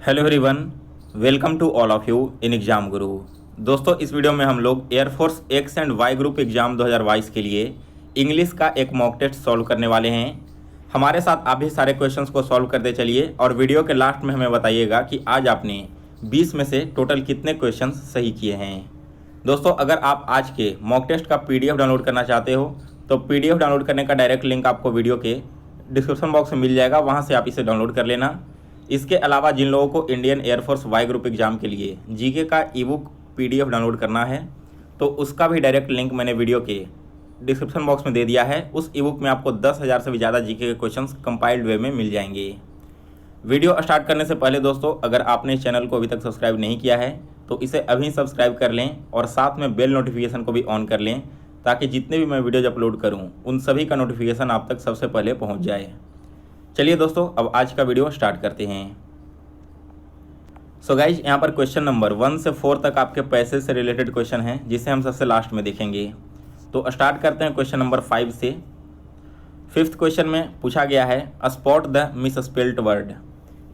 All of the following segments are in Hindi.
Hello everyone, welcome to all of you in Exam Guru. दोस्तों, इस वीडियो में हम लोग air force X and Y group exam 2022 के लिए इंग्लिश का एक मॉक टेस्ट सॉल्व करने वाले हैं। हमारे साथ आप भी सारे क्वेश्चंस को सॉल्व करते चलिए और वीडियो के लास्ट में हमें बताइएगा कि आज आपने 20 में से टोटल कितने क्वेश्चंस सही किए हैं। दोस्तों, अगर आप आज के मॉक टेस्ट का PDF डाउनलोड करना चाहते हो तो PDF डाउनलोड करने का डायरेक्ट लिंक आपको वीडियो के डिस्क्रिप्शन बॉक्स में मिल जाएगा, वहाँ से आप इसे डाउनलोड कर लेना। इसके अलावा जिन लोगों को Indian air force Y group exam के लिए जीके का ईबुक PDF डाउनलोड करना है तो उसका भी डायरेक्ट लिंक मैंने वीडियो के डिस्क्रिप्शन बॉक्स में दे दिया है। उस ईबुक में आपको 10,000 से भी ज़्यादा जीके के क्वेश्चंस कंपाइल्ड वे में मिल जाएंगे। वीडियो स्टार्ट करने से पहले दोस्तों, अगर आपने इस चैनल को अभी तक सब्सक्राइब नहीं किया है तो इसे अभी सब्सक्राइब कर लें और साथ में बेल नोटिफिकेशन को भी ऑन कर लें, ताकि जितने भी मैं वीडियोज अपलोड करूँ उन सभी का नोटिफिकेशन आप तक सबसे पहले पहुँच जाए। चलिए दोस्तों, अब आज का वीडियो स्टार्ट करते हैं। सो गाइज, यहाँ पर क्वेश्चन नंबर 1 से 4 तक आपके पैसे से रिलेटेड क्वेश्चन हैं, जिसे हम सबसे लास्ट में देखेंगे। तो स्टार्ट करते हैं क्वेश्चन नंबर 5 से। 5th क्वेश्चन में पूछा गया है स्पॉट द मिसस्पेल्ड वर्ड,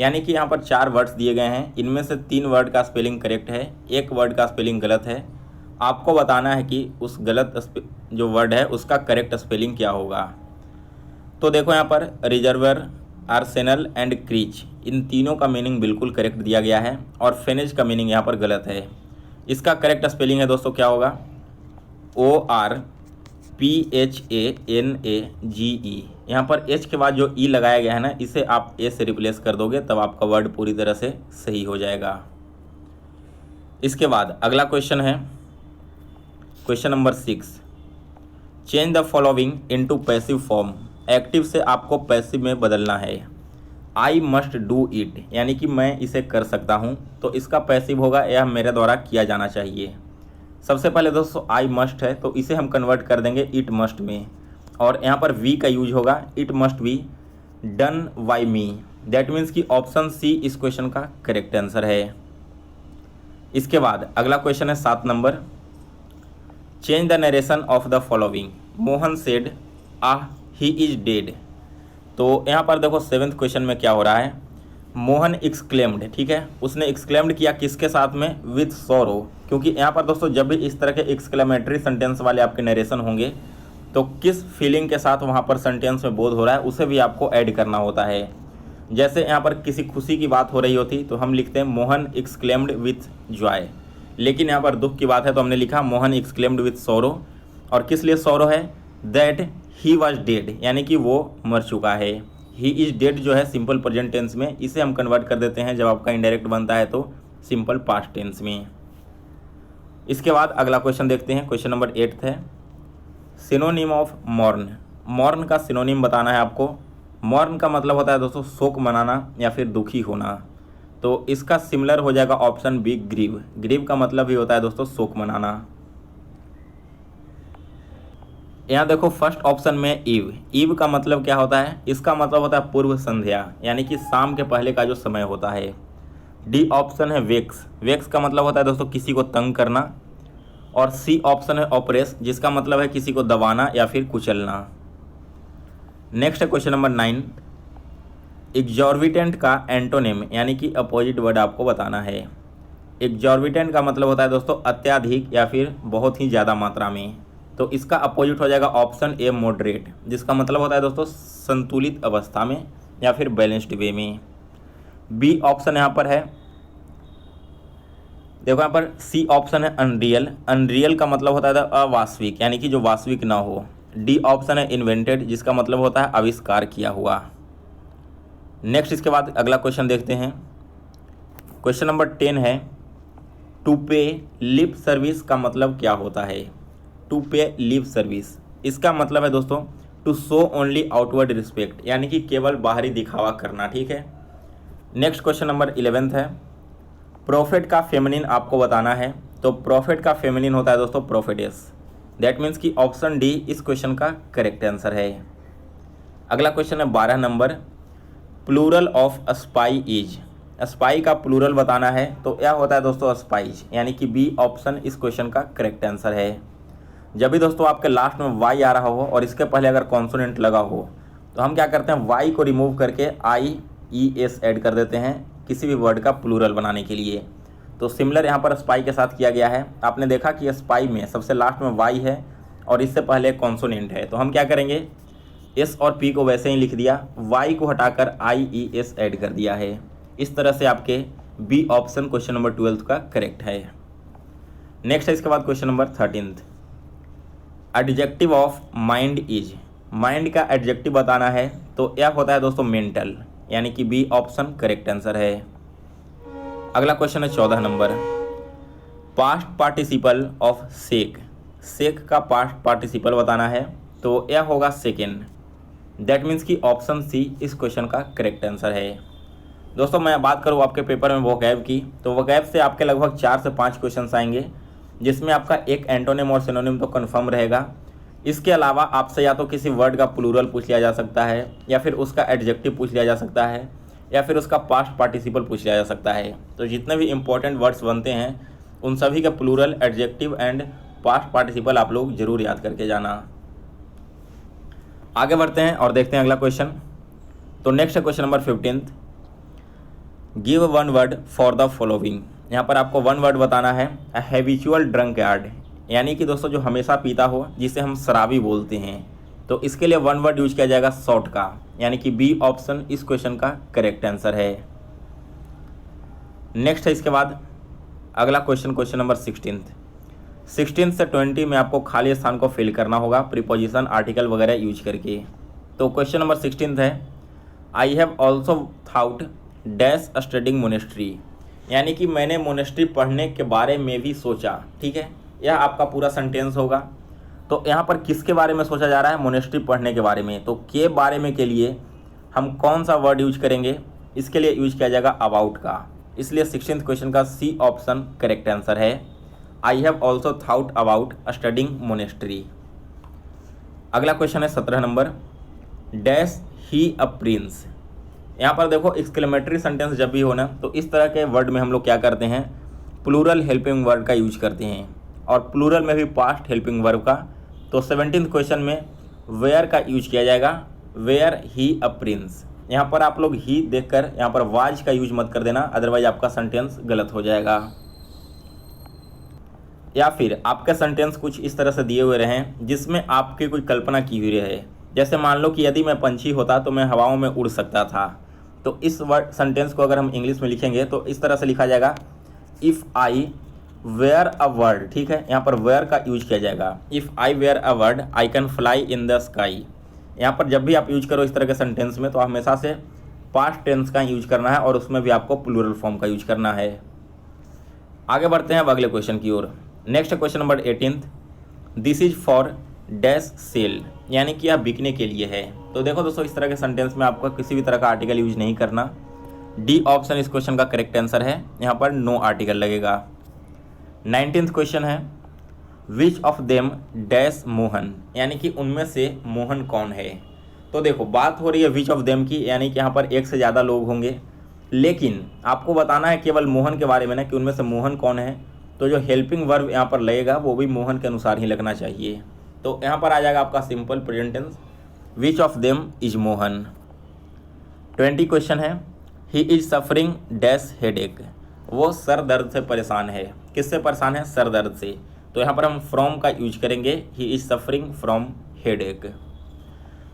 यानी कि यहाँ पर 4 वर्ड्स दिए गए हैं। इनमें से 3 वर्ड का स्पेलिंग करेक्ट है, 1 वर्ड का स्पेलिंग गलत है। आपको बताना है कि उस गलत जो वर्ड है उसका करेक्ट स्पेलिंग क्या होगा। तो देखो, यहाँ पर रिजर्वर, आर्सेनल एंड क्रीच, इन तीनों का मीनिंग बिल्कुल करेक्ट दिया गया है और फेनेज का मीनिंग यहाँ पर गलत है। इसका करेक्ट स्पेलिंग है दोस्तों, क्या होगा? ORPHANAGE। यहाँ पर H के बाद जो E लगाया गया है ना, इसे आप A से रिप्लेस कर दोगे, तब आपका वर्ड पूरी तरह से सही हो जाएगा। इसके बाद अगला क्वेश्चन है question number 6। Change the following into passive form. Active से आपको पैसिव में बदलना है। आई मस्ट डू इट, यानी कि मैं इसे कर सकता हूँ, तो इसका पैसिव होगा यह मेरे द्वारा किया जाना चाहिए। सबसे पहले दोस्तों आई मस्ट है, तो इसे हम कन्वर्ट कर देंगे इट मस्ट में, और यहाँ पर वी का यूज होगा। It must be done by me. That means कि ऑप्शन सी इस क्वेश्चन का करेक्ट आंसर है। इसके बाद अगला क्वेश्चन है 7 number. Change the narration of the following. Mohan said he is dead. तो यहाँ पर देखो 7th क्वेश्चन में क्या हो रहा है, मोहन एक्सक्लेम्ड, ठीक है, उसने एक्सक्लेम्ड किया किसके साथ में? विथ सोरो। क्योंकि यहाँ पर दोस्तों जब भी इस तरह के एक्सक्लेमेटरी सेंटेंस वाले आपके नरेशन होंगे तो किस फीलिंग के साथ वहाँ पर सेंटेंस में बोध हो रहा है उसे भी आपको ऐड करना होता है। जैसे यहाँ पर किसी खुशी की बात हो रही होती तो हम लिखते हैं मोहन एक्सक्लेम्ड विथ जॉय, लेकिन यहाँ पर दुख की बात है तो हमने लिखा मोहन एक्सक्लेम्ड विथ सोरो। और किस लिए सोरो है? दैट ही वॉज डेड, यानी कि वो मर चुका है। ही इज डेड जो है सिंपल प्रेजेंट टेंस में, इसे हम कन्वर्ट कर देते हैं जब आपका इनडायरेक्ट बनता है तो सिंपल पास्ट टेंस में। इसके बाद अगला क्वेश्चन देखते हैं, क्वेश्चन नंबर 8 है सिनोनिम ऑफ मॉर्न। मॉर्न का सिनोनिम बताना है आपको। मॉर्न का मतलब होता है दोस्तों शोक मनाना या फिर दुखी होना, तो इसका सिमिलर हो जाएगा ऑप्शन बी ग्रीव। ग्रीव का मतलब ही होता है दोस्तों शोक मनाना। यहाँ देखो फर्स्ट ऑप्शन में ईव। ईव का मतलब क्या होता है? इसका मतलब होता है पूर्व संध्या, यानी कि शाम के पहले का जो समय होता है। डी ऑप्शन है वेक्स। वेक्स का मतलब होता है दोस्तों किसी को तंग करना। और सी ऑप्शन है ऑपरेस, जिसका मतलब है किसी को दबाना या फिर कुचलना। नेक्स्ट है क्वेश्चन नंबर 9। एग्जॉर्बिटेंट का एंटोनिम, यानी कि अपोजिट वर्ड आपको बताना है। एग्जॉर्बिटेंट का मतलब होता है दोस्तों अत्यधिक या फिर बहुत ही ज़्यादा मात्रा में, तो इसका अपोजिट हो जाएगा ऑप्शन ए मॉडरेट, जिसका मतलब होता है दोस्तों संतुलित अवस्था में या फिर बैलेंस्ड वे में। बी ऑप्शन यहाँ पर है, देखो यहाँ पर सी ऑप्शन है अनरियल। अनरियल का मतलब होता है अवास्तविक, यानी कि जो वास्तविक ना हो। डी ऑप्शन है इन्वेंटेड, जिसका मतलब होता है आविष्कार किया हुआ। नेक्स्ट इसके बाद अगला क्वेश्चन देखते हैं, क्वेश्चन नंबर 10 है टू पे लिप सर्विस का मतलब क्या होता है? टू पे लिप सर्विस, इसका मतलब है दोस्तों to show only outward respect, यानी कि केवल बाहरी दिखावा करना, ठीक है। नेक्स्ट क्वेश्चन नंबर 11 है प्रोफेट का फेमिनिन आपको बताना है। तो प्रोफेट का फेमिनिन होता है दोस्तों प्रोफेटेस। दैट मीन्स कि ऑप्शन डी इस क्वेश्चन का करेक्ट आंसर है। अगला क्वेश्चन है 12 number. Plural of spy is. Spy का प्लूरल बताना है, तो यह होता है दोस्तों स्पाइज, यानी कि बी ऑप्शन इस क्वेश्चन का करेक्ट आंसर है। जब भी दोस्तों आपके लास्ट में वाई आ रहा हो और इसके पहले अगर कॉन्सोनेंट लगा हो तो हम क्या करते हैं, वाई को रिमूव करके IES ऐड कर देते हैं, किसी भी वर्ड का प्लूरल बनाने के लिए। तो सिमिलर यहाँ पर स्पाई के साथ किया गया है। आपने देखा कि स्पाई में सबसे लास्ट में वाई है और इससे पहले कॉन्सोनेंट है, तो हम क्या करेंगे, एस और पी को वैसे ही लिख दिया, वाई को हटाकर आई ई एस ऐड कर दिया है। इस तरह से आपके बी ऑप्शन क्वेश्चन नंबर 12 का करेक्ट है। नेक्स्ट है इसके बाद question number 13, adjective of mind is, mind का एडजेक्टिव बताना है, तो यह होता है दोस्तों मेंटल, यानी कि बी ऑप्शन करेक्ट आंसर है। अगला क्वेश्चन है 14 नंबर, past participle of sack, sack का पास्ट पार्टिसिपल बताना है, तो यह होगा सेकेंड। दैट मीन्स कि ऑप्शन सी इस क्वेश्चन का करेक्ट आंसर है। दोस्तों मैं बात करूँ आपके पेपर में वोकैब की, तो वोकैब से आपके लगभग 4 से 5 क्वेश्चन आएंगे, जिसमें आपका एक एंटोनिम और सिनोनिम तो कन्फर्म रहेगा। इसके अलावा आपसे या तो किसी वर्ड का प्लूरल पूछ लिया जा सकता है, या फिर उसका एडजेक्टिव पूछ लिया जा सकता है, या फिर उसका पास्ट पार्टिसिपल पूछ लिया जा सकता है। तो जितने भी इंपॉर्टेंट वर्ड्स बनते हैं उन सभी का plural, adjective and past participle आप लोग जरूर याद करके जाना। आगे बढ़ते हैं और देखते हैं अगला क्वेश्चन। तो नेक्स्ट है question number 15, give one word for the following. यहाँ पर आपको वन वर्ड बताना है, अ हैबिचुअल ड्रंकयार्ड, यानी कि दोस्तों जो हमेशा पीता हो, जिसे हम शराबी बोलते हैं। तो इसके लिए वन वर्ड यूज किया जाएगा शॉर्ट का, यानी कि बी ऑप्शन इस क्वेश्चन का करेक्ट आंसर है। नेक्स्ट है इसके बाद अगला क्वेश्चन, क्वेश्चन नंबर 16 से 20 में आपको खाली स्थान को फिल करना होगा प्रीपोजिशन, आर्टिकल वगैरह यूज करके। तो क्वेश्चन नंबर 16 है, I have also thought dash studying monastery, यानी कि मैंने मोनेस्ट्री पढ़ने के बारे में भी सोचा। ठीक है, यह आपका पूरा सेंटेंस होगा। तो यहाँ पर किसके बारे में सोचा जा रहा है, मोनेस्ट्री पढ़ने के बारे में। तो के बारे में के लिए हम कौन सा वर्ड यूज करेंगे, इसके लिए यूज किया जाएगा अबाउट का, इसलिए 16th क्वेश्चन का सी ऑप्शन करेक्ट आंसर है। I have also thought about studying monastery. अगला क्वेश्चन है 17 number, dash he a prince. यहाँ पर देखो एक्सक्लेमेटरी सेंटेंस जब भी हो ना, तो इस तरह के वर्ड में हम लोग क्या करते हैं, प्लूरल हेल्पिंग वर्ड का यूज करते हैं, और प्लूरल में भी पास्ट हेल्पिंग वर्ब का। तो 17th क्वेश्चन में वेयर का यूज किया जाएगा, वेयर ही अ प्रिंस। यहाँ पर आप लोग ही देखकर यहाँ पर वाज का यूज मत कर देना, अदरवाइज आपका सेंटेंस गलत हो जाएगा। या फिर आपके सेंटेंस कुछ इस तरह से दिए हुए रहें जिसमें आपकी कोई कल्पना की हुई रहे। जैसे मान लो कि यदि मैं पंछी होता तो मैं हवाओं में उड़ सकता था। तो इस वर्ड सेंटेंस को अगर हम इंग्लिश में लिखेंगे तो इस तरह से लिखा जाएगा, if I were a word. ठीक है, यहाँ पर वेयर का यूज किया जाएगा, if I were a word I can fly in the sky. यहाँ पर जब भी आप यूज करो इस तरह के सेंटेंस में, तो हमेशा से पास्ट टेंस का यूज करना है, और उसमें भी आपको प्लूरल फॉर्म का यूज करना है। आगे बढ़ते हैं अब अगले क्वेश्चन की ओर। Next question number 18, this is for dash sale, यानी कि यह बिकने के लिए है। तो देखो दोस्तों, इस तरह के सेंटेंस में आपको किसी भी तरह का आर्टिकल यूज नहीं करना। डी ऑप्शन इस क्वेश्चन का करेक्ट आंसर है, यहाँ पर नो आर्टिकल लगेगा। 19th क्वेश्चन है, विच ऑफ देम डैश मोहन, यानी कि उनमें से मोहन कौन है। तो देखो बात हो रही है विच ऑफ देम की, यानी कि यहाँ पर एक से ज़्यादा लोग होंगे, लेकिन आपको बताना है केवल मोहन के बारे में ना, कि उनमें से मोहन कौन है। तो जो हेल्पिंग वर्ब यहाँ पर लगेगा वो भी मोहन के अनुसार ही लगना चाहिए। तो यहाँ पर आ जाएगा आपका simple present tense, which of them is Mohan. 20 question है, he is suffering dash headache, वो सर दर्द से परेशान है। किससे परेशान है, सर दर्द से। तो यहाँ पर हम फ्रॉम का यूज करेंगे, ही is suffering from headache.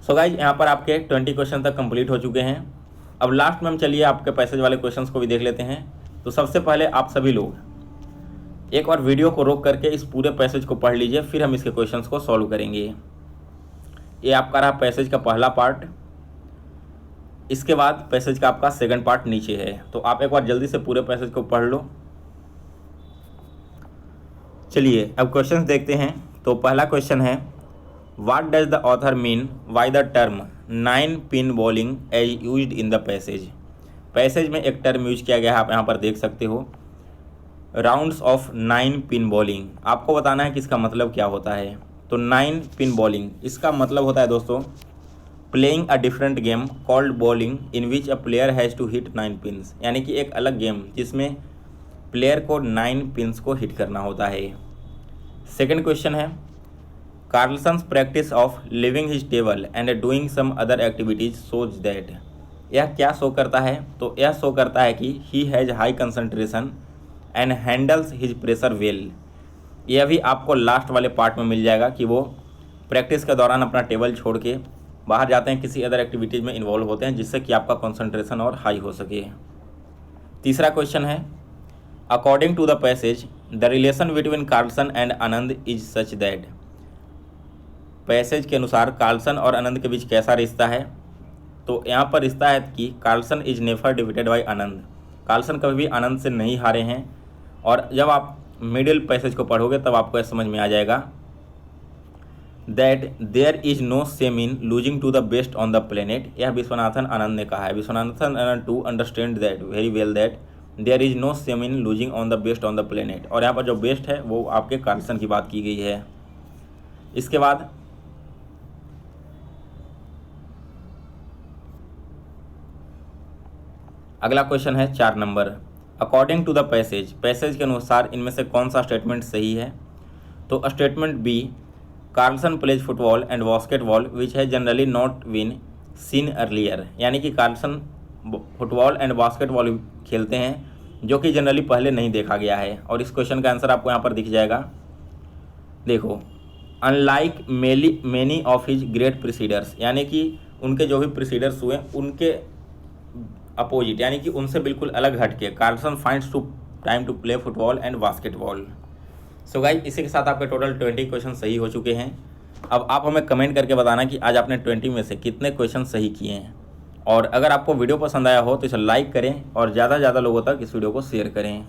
So guys यहाँ पर आपके 20 क्वेश्चन तक कंप्लीट हो चुके हैं। अब लास्ट में हम चलिए आपके पैसेज वाले क्वेश्चंस को भी देख लेते हैं। तो सबसे पहले आप सभी लोग एक बार वीडियो को रोक करके इस पूरे पैसेज को पढ़ लीजिए, फिर हम इसके क्वेश्चंस को सॉल्व करेंगे। ये आपका रहा पैसेज का पहला पार्ट, इसके बाद पैसेज का आपका सेकंड पार्ट नीचे है। तो आप एक बार जल्दी से पूरे पैसेज को पढ़ लो। चलिए अब क्वेश्चंस देखते हैं। तो पहला क्वेश्चन है, what does the author mean by the term 9 pin bowling as used in the passage. Passage में एक टर्म यूज किया गया है, आप यहाँ पर देख सकते हो, राउंड्स ऑफ 9 पिन बॉलिंग। आपको बताना है कि इसका मतलब क्या होता है। तो 9 पिन बॉलिंग, इसका मतलब होता है दोस्तों, playing a different game called bowling in which a player has to hit 9 pins, यानी कि एक अलग गेम जिसमें प्लेयर को 9 पिन्स को हिट करना होता है। सेकंड क्वेश्चन है, Carlsen's practice of living his table and doing some other activities shows that. यह क्या शो करता है? तो यह शो करता है कि he has high concentration and handles his pressure well. यह भी आपको लास्ट वाले पार्ट में मिल जाएगा कि वो प्रैक्टिस के दौरान अपना टेबल छोड़ के बाहर जाते हैं, किसी अदर एक्टिविटीज़ में इन्वॉल्व होते हैं, जिससे कि आपका कंसंट्रेशन और हाई हो सके। तीसरा क्वेश्चन है, according to the passage the relation between Carlsen and Anand is such that. Passage के अनुसार कार्लसन और आनंद के बीच कैसा रिश्ता है? तो यहाँ पर रिश्ता है कि Carlsen is never defeated by Anand. Carlsen कभी भी आनंद से नहीं हारे हैं। और जब आप मिडिल पैसेज को पढ़ोगे तब आपको यह समझ में आ जाएगा that there is no shame in losing to the best on the planet. यह विश्वनाथन आनंद ने कहा है। Viswanathan Anand to understand that very well that there is no shame in losing on the best on the planet. और यहाँ पर जो बेस्ट है वो आपके कार्लसन की बात की गई है। इसके बाद अगला क्वेश्चन है 4 number, according to the passage. Passage के अनुसार इनमें से कौन सा स्टेटमेंट सही है? तो statement b, Carlsen plays football and basketball which है generally not been seen earlier. यानी कि कार्लसन फुटबॉल एंड बास्केटबॉल खेलते हैं जो कि जनरली पहले नहीं देखा गया है। और इस क्वेश्चन का आंसर आपको यहाँ पर दिख जाएगा। देखो, unlike many of his great preceders, यानी कि उनके जो भी प्रीसीडर्स हुए उनके अपोजिट, यानी कि उनसे बिल्कुल अलग हटके Carlsen finds to time to play football and basketball. So guys, इसी के साथ आपके टोटल 20 क्वेश्चन सही हो चुके हैं। अब आप हमें कमेंट करके बताना कि आज आपने 20 में से कितने क्वेश्चन सही किए हैं। और अगर आपको वीडियो पसंद आया हो तो इसे लाइक करें और ज़्यादा से ज़्यादा लोगों तक इस वीडियो को शेयर करें।